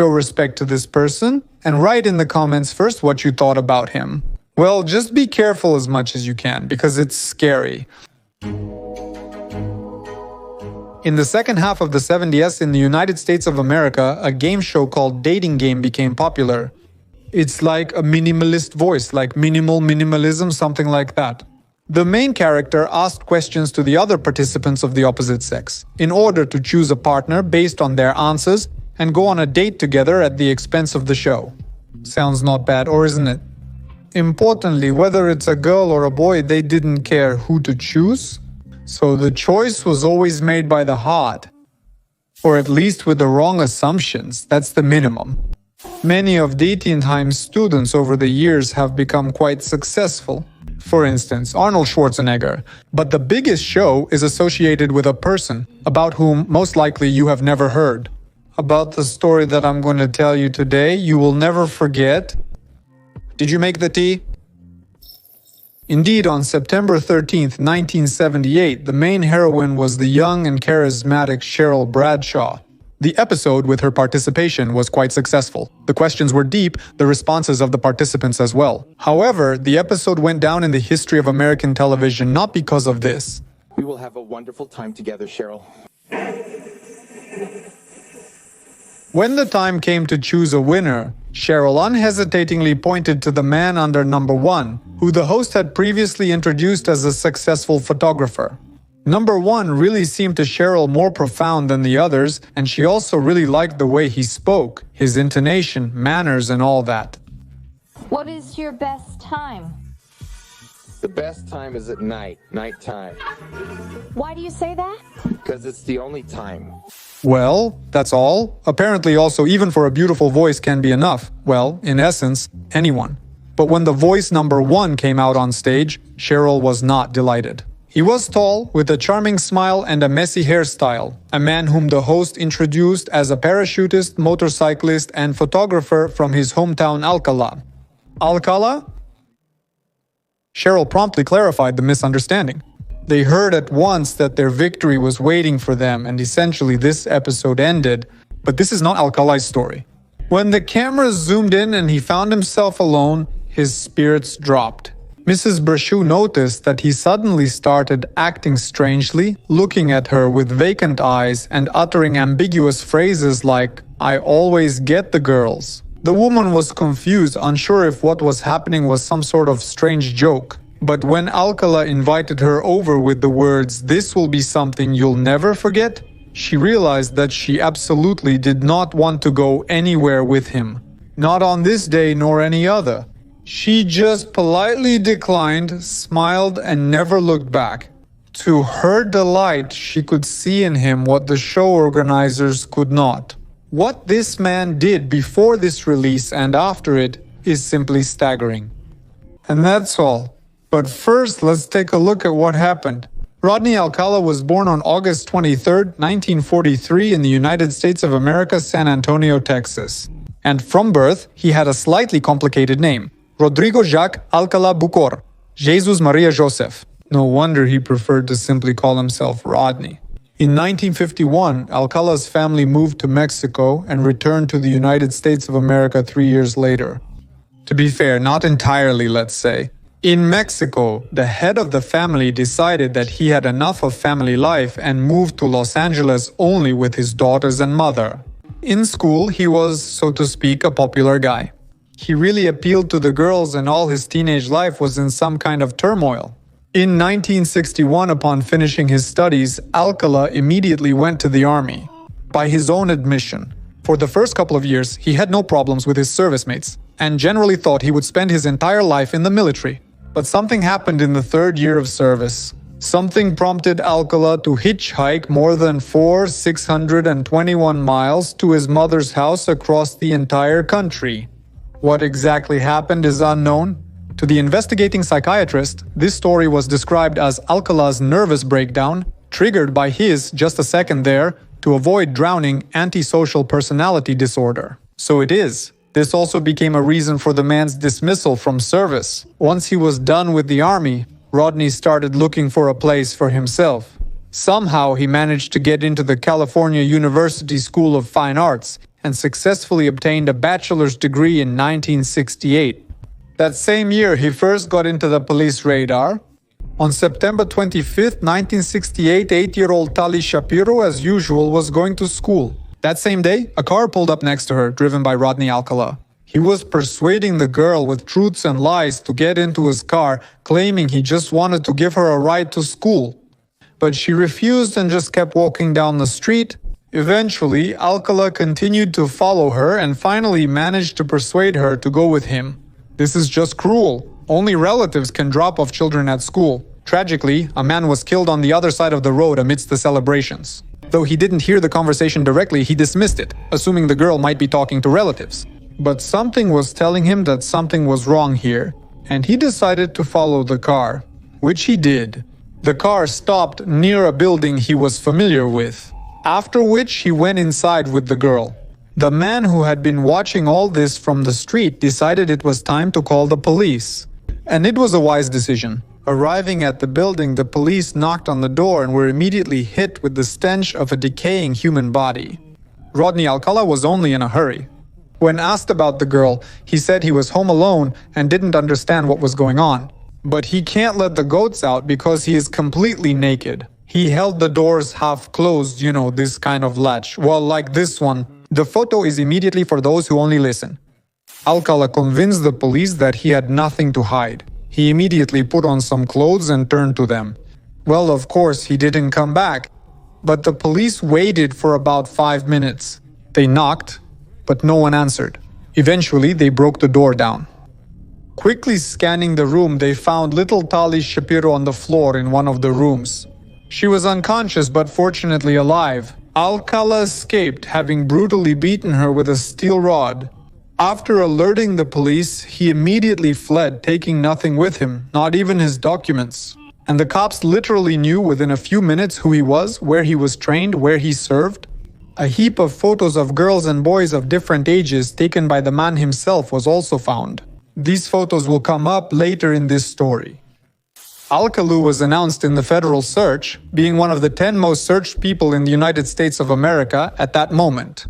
show respect to this person and write in the comments first what you thought about him. Well, just be careful as much as you can because it's scary. In the second half of the 70s in the United States of America, a game show called Dating Game became popular. It's like a minimalist voice, like minimal minimalism, something like that. The main character asked questions to the other participants of the opposite sex in order to choose a partner based on their answers and go on a date together at the expense of the show. Sounds not bad, or isn't it? Importantly, whether it's a girl or a boy, they didn't care who to choose. So the choice was always made by the heart. Or at least with the wrong assumptions, that's the minimum. Many of Dating Time's students over the years have become quite successful. For instance, Arnold Schwarzenegger. But the biggest show is associated with a person about whom most likely you have never heard. About the story that I'm going to tell you today, you will never forget. Did you make the tea? Indeed, on September 13th, 1978, the main heroine was the young and charismatic Cheryl Bradshaw. The episode, with her participation, was quite successful. The questions were deep, the responses of the participants as well. However, the episode went down in the history of American television not because of this. We will have a wonderful time together, Cheryl. When the time came to choose a winner, Cheryl unhesitatingly pointed to the man under number 1, who the host had previously introduced as a successful photographer. Number 1 really seemed to Cheryl more profound than the others, and she also really liked the way he spoke, his intonation, manners, and all that. What is your best time? The best time is at nighttime. Why do you say that? Because it's the only time. Well, that's all. Apparently also, even for a beautiful voice can be enough. Well, in essence, anyone. But when the voice number 1 came out on stage, Cheryl was not delighted. He was tall, with a charming smile and a messy hairstyle, a man whom the host introduced as a parachutist, motorcyclist, and photographer from his hometown Alcala. Alcala? Cheryl promptly clarified the misunderstanding. They heard at once that their victory was waiting for them, and essentially this episode ended. But this is not Alcala's story. When the camera zoomed in and he found himself alone, his spirits dropped. Mrs. Brashew noticed that he suddenly started acting strangely, looking at her with vacant eyes and uttering ambiguous phrases like, "I always get the girls." The woman was confused, unsure if what was happening was some sort of strange joke. But when Alcala invited her over with the words, "This will be something you'll never forget," she realized that she absolutely did not want to go anywhere with him. Not on this day nor any other. She just politely declined, smiled, and never looked back. To her delight, she could see in him what the show organizers could not. What this man did before this release and after it is simply staggering. And that's all. But first, let's take a look at what happened. Rodney Alcala was born on August 23, 1943 in the United States of America, San Antonio, Texas. And from birth, he had a slightly complicated name. Rodrigo Jacques Alcala Bucor, Jesus Maria Joseph. No wonder he preferred to simply call himself Rodney. In 1951, Alcala's family moved to Mexico and returned to the United States of America 3 years later. To be fair, not entirely, let's say. In Mexico, the head of the family decided that he had enough of family life and moved to Los Angeles only with his daughters and mother. In school, he was, so to speak, a popular guy. He really appealed to the girls and all his teenage life was in some kind of turmoil. In 1961, upon finishing his studies, Alcala immediately went to the army. By his own admission, for the first couple of years, he had no problems with his service mates and generally thought he would spend his entire life in the military. But something happened in the 3rd year of service. Something prompted Alcala to hitchhike more than 621 miles to his mother's house across the entire country. What exactly happened is unknown. To the investigating psychiatrist, this story was described as Alcala's nervous breakdown, triggered by his, just a second there, to avoid drowning, antisocial personality disorder. So it is. This also became a reason for the man's dismissal from service. Once he was done with the army, Rodney started looking for a place for himself. Somehow he managed to get into the California University School of Fine Arts, and successfully obtained a bachelor's degree in 1968. That same year, he first got into the police radar. On September 25, 1968, 8-year-old Tali Shapiro, as usual, was going to school. That same day, a car pulled up next to her, driven by Rodney Alcala. He was persuading the girl with truths and lies to get into his car, claiming he just wanted to give her a ride to school. But she refused and just kept walking down the street. Eventually, Alcala continued to follow her and finally managed to persuade her to go with him. This is just cruel. Only relatives can drop off children at school. Tragically, a man was killed on the other side of the road amidst the celebrations. Though he didn't hear the conversation directly, he dismissed it, assuming the girl might be talking to relatives. But something was telling him that something was wrong here, and he decided to follow the car, which he did. The car stopped near a building he was familiar with, after which he went inside with the girl. The man who had been watching all this from the street decided it was time to call the police. And it was a wise decision. Arriving at the building, the police knocked on the door and were immediately hit with the stench of a decaying human body. Rodney Alcala was only in a hurry. When asked about the girl, he said he was home alone and didn't understand what was going on. But he can't let the goats out because he is completely naked. He held the doors half closed, this kind of latch. Well, like this one. The photo is immediately for those who only listen. Alcala convinced the police that he had nothing to hide. He immediately put on some clothes and turned to them. Well, of course, he didn't come back. But the police waited for about 5 minutes. They knocked, but no one answered. Eventually, they broke the door down. Quickly scanning the room, they found little Tali Shapiro on the floor in one of the rooms. She was unconscious but fortunately alive. Alcala escaped, having brutally beaten her with a steel rod. After alerting the police, he immediately fled, taking nothing with him, not even his documents. And the cops literally knew within a few minutes who he was, where he was trained, where he served. A heap of photos of girls and boys of different ages taken by the man himself was also found. These photos will come up later in this story. Alcala was announced in the federal search, being one of the 10 most searched people in the United States of America at that moment.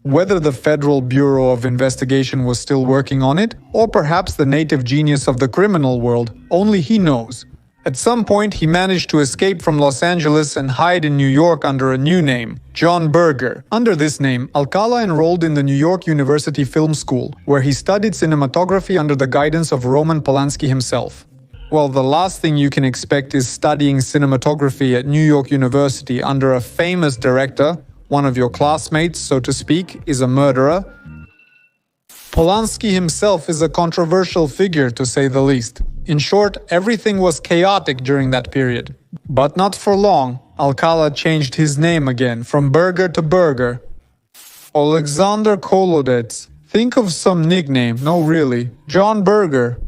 Whether the Federal Bureau of Investigation was still working on it, or perhaps the native genius of the criminal world, only he knows. At some point, he managed to escape from Los Angeles and hide in New York under a new name, John Berger. Under this name, Alcala enrolled in the New York University Film School, where he studied cinematography under the guidance of Roman Polanski himself. Well, the last thing you can expect is studying cinematography at New York University under a famous director. One of your classmates, so to speak, is a murderer. Polanski himself is a controversial figure, to say the least. In short, everything was chaotic during that period. But not for long. Alcala changed his name again, from Berger to Berger. Alexander Kolodets. Think of some nickname. No, really. John Berger.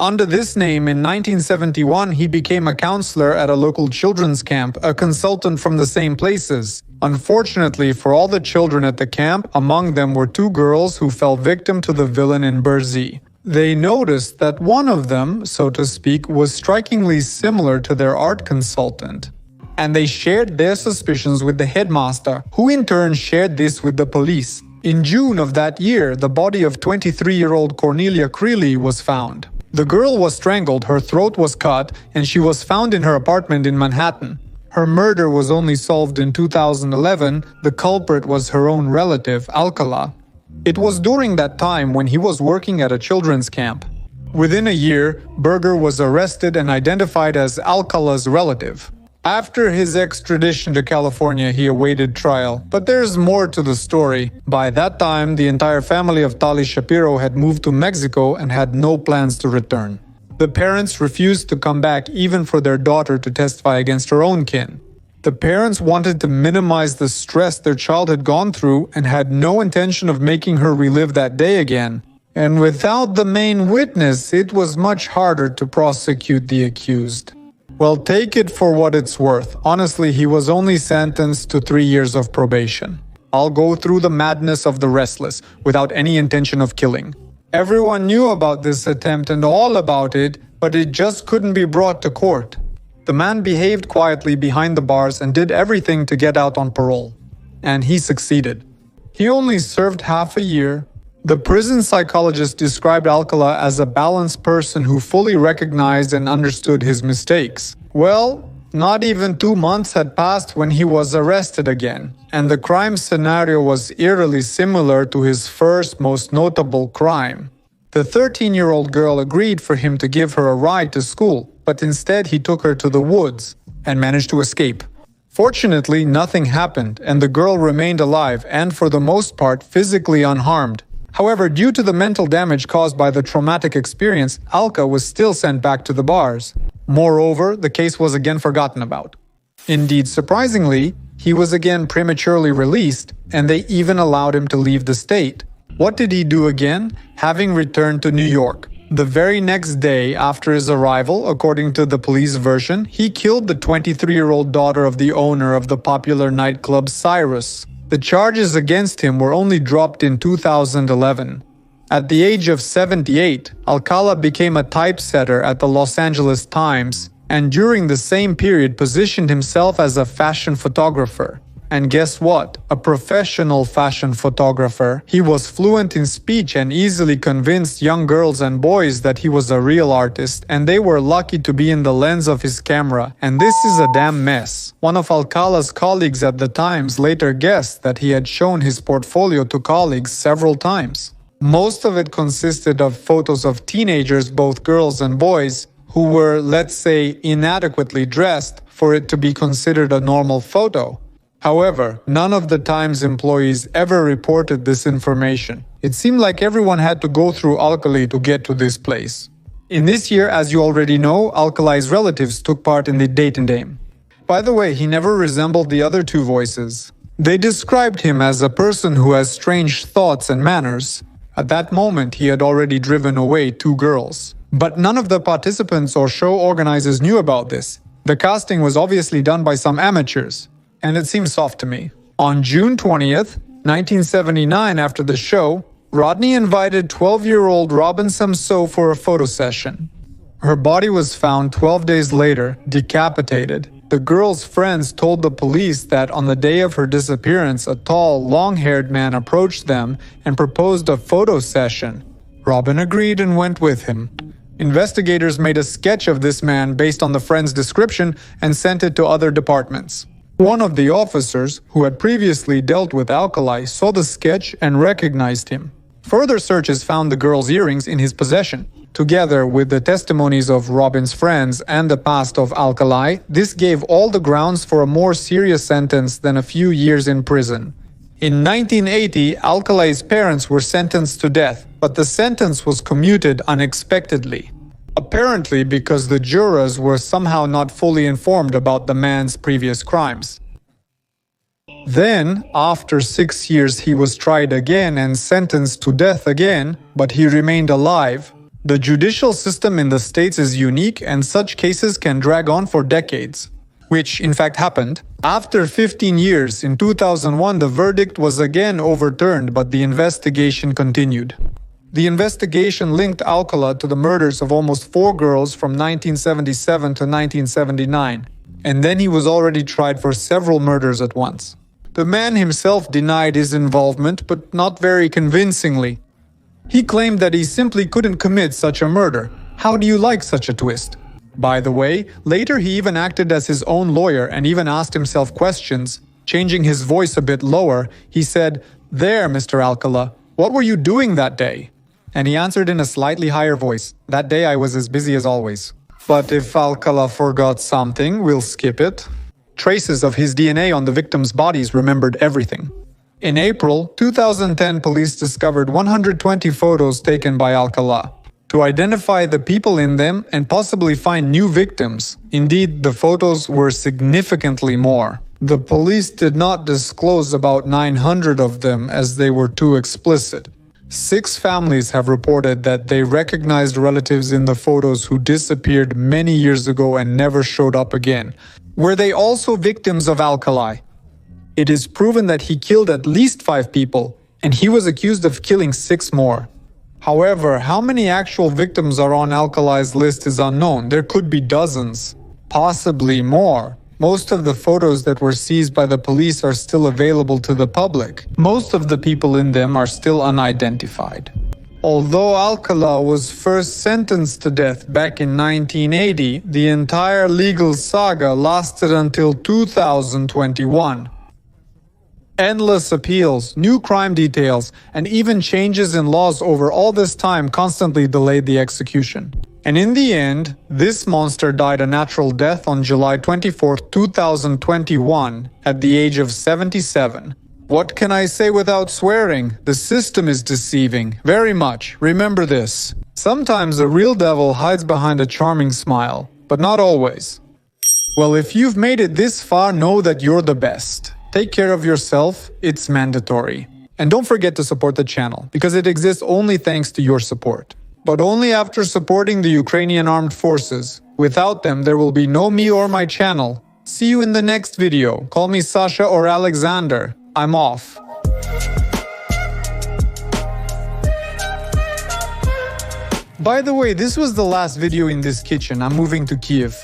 Under this name, in 1971, he became a counselor at a local children's camp, a consultant from the same places. Unfortunately for all the children at the camp, among them were 2 girls who fell victim to the villain in Burzy. They noticed that one of them, so to speak, was strikingly similar to their art consultant. And they shared their suspicions with the headmaster, who in turn shared this with the police. In June of that year, the body of 23-year-old Cornelia Creeley was found. The girl was strangled, her throat was cut, and she was found in her apartment in Manhattan. Her murder was only solved in 2011. The culprit was her own relative, Alcala. It was during that time when he was working at a children's camp. Within a year, Berger was arrested and identified as Alcala's relative. After his extradition to California, he awaited trial. But there's more to the story. By that time, the entire family of Tali Shapiro had moved to Mexico and had no plans to return. The parents refused to come back even for their daughter to testify against her own kin. The parents wanted to minimize the stress their child had gone through and had no intention of making her relive that day again. And without the main witness, it was much harder to prosecute the accused. Well, take it for what it's worth. Honestly, he was only sentenced to 3 years of probation. I'll go through the madness of the restless, without any intention of killing. Everyone knew about this attempt and all about it, but it just couldn't be brought to court. The man behaved quietly behind the bars and did everything to get out on parole. And he succeeded. He only served half a year. The prison psychologist described Alcala as a balanced person who fully recognized and understood his mistakes. Well, not even 2 months had passed when he was arrested again, and the crime scenario was eerily similar to his first most notable crime. The 13-year-old girl agreed for him to give her a ride to school, but instead he took her to the woods and managed to escape. Fortunately, nothing happened, and the girl remained alive and, for the most part, physically unharmed. However, due to the mental damage caused by the traumatic experience, Alka was still sent back to the bars. Moreover, the case was again forgotten about. Indeed, surprisingly, he was again prematurely released, and they even allowed him to leave the state. What did he do again? Having returned to New York. The very next day after his arrival, according to the police version, he killed the 23-year-old daughter of the owner of the popular nightclub Cyrus. The charges against him were only dropped in 2011. At the age of 78, Alcala became a typesetter at the Los Angeles Times, and during the same period positioned himself as a fashion photographer. And guess what? A professional fashion photographer. He was fluent in speech and easily convinced young girls and boys that he was a real artist, and they were lucky to be in the lens of his camera. And this is a damn mess. One of Alcala's colleagues at the Times later guessed that he had shown his portfolio to colleagues several times. Most of it consisted of photos of teenagers, both girls and boys, who were, let's say, inadequately dressed for it to be considered a normal photo. However, none of the Times employees ever reported this information. It seemed like everyone had to go through Alcala to get to this place. In this year, as you already know, Alcala's relatives took part in the date and game. By the way, he never resembled the other two voices. They described him as a person who has strange thoughts and manners. At that moment, he had already driven away 2 girls. But none of the participants or show organizers knew about this. The casting was obviously done by some amateurs. And it seems soft to me. On June 20th, 1979, after the show, Rodney invited 12-year-old Robin Samso for a photo session. Her body was found 12 days later, decapitated. The girl's friends told the police that on the day of her disappearance, a tall, long-haired man approached them and proposed a photo session. Robin agreed and went with him. Investigators made a sketch of this man based on the friend's description and sent it to other departments. One of the officers, who had previously dealt with Alcala, saw the sketch and recognized him. Further searches found the girl's earrings in his possession. Together with the testimonies of Robin's friends and the past of Alcala, this gave all the grounds for a more serious sentence than a few years in prison. In 1980, Alcala's parents were sentenced to death, but the sentence was commuted unexpectedly. Apparently because the jurors were somehow not fully informed about the man's previous crimes. Then, after 6 years, he was tried again and sentenced to death again, but he remained alive. The judicial system in the States is unique, and such cases can drag on for decades. Which, in fact, happened. After 15 years, in 2001, the verdict was again overturned, but the investigation continued. The investigation linked Alcala to the murders of almost 4 girls from 1977 to 1979, and then he was already tried for several murders at once. The man himself denied his involvement, but not very convincingly. He claimed that he simply couldn't commit such a murder. How do you like such a twist? By the way, later he even acted as his own lawyer and even asked himself questions. Changing his voice a bit lower, he said, "There, Mr. Alcala, what were you doing that day?" And he answered in a slightly higher voice, "That day I was as busy as always." But if Alcala forgot something, we'll skip it. Traces of his DNA on the victims' bodies remembered everything. In April 2010, police discovered 120 photos taken by Alcala to identify the people in them and possibly find new victims. Indeed, the photos were significantly more. The police did not disclose about 900 of them as they were too explicit. 6 families have reported that they recognized relatives in the photos who disappeared many years ago and never showed up again. Were they also victims of Alcala? It is proven that he killed at least 5 people, and he was accused of killing 6 more. However, how many actual victims are on Alcala's list is unknown. There could be dozens, possibly more. Most of the photos that were seized by the police are still available to the public. Most of the people in them are still unidentified. Although Alcala was first sentenced to death back in 1980, the entire legal saga lasted until 2021. Endless appeals, new crime details, and even changes in laws over all this time constantly delayed the execution. And in the end, this monster died a natural death on July 24, 2021, at the age of 77. What can I say without swearing? The system is deceiving, very much. Remember this. Sometimes the real devil hides behind a charming smile, but not always. Well, if you've made it this far, know that you're the best. Take care of yourself, it's mandatory. And don't forget to support the channel, because it exists only thanks to your support. But only after supporting the Ukrainian armed forces. Without them, there will be no me or my channel. See you in the next video. Call me Sasha or Alexander. I'm off. By the way, this was the last video in this kitchen. I'm moving to Kiev.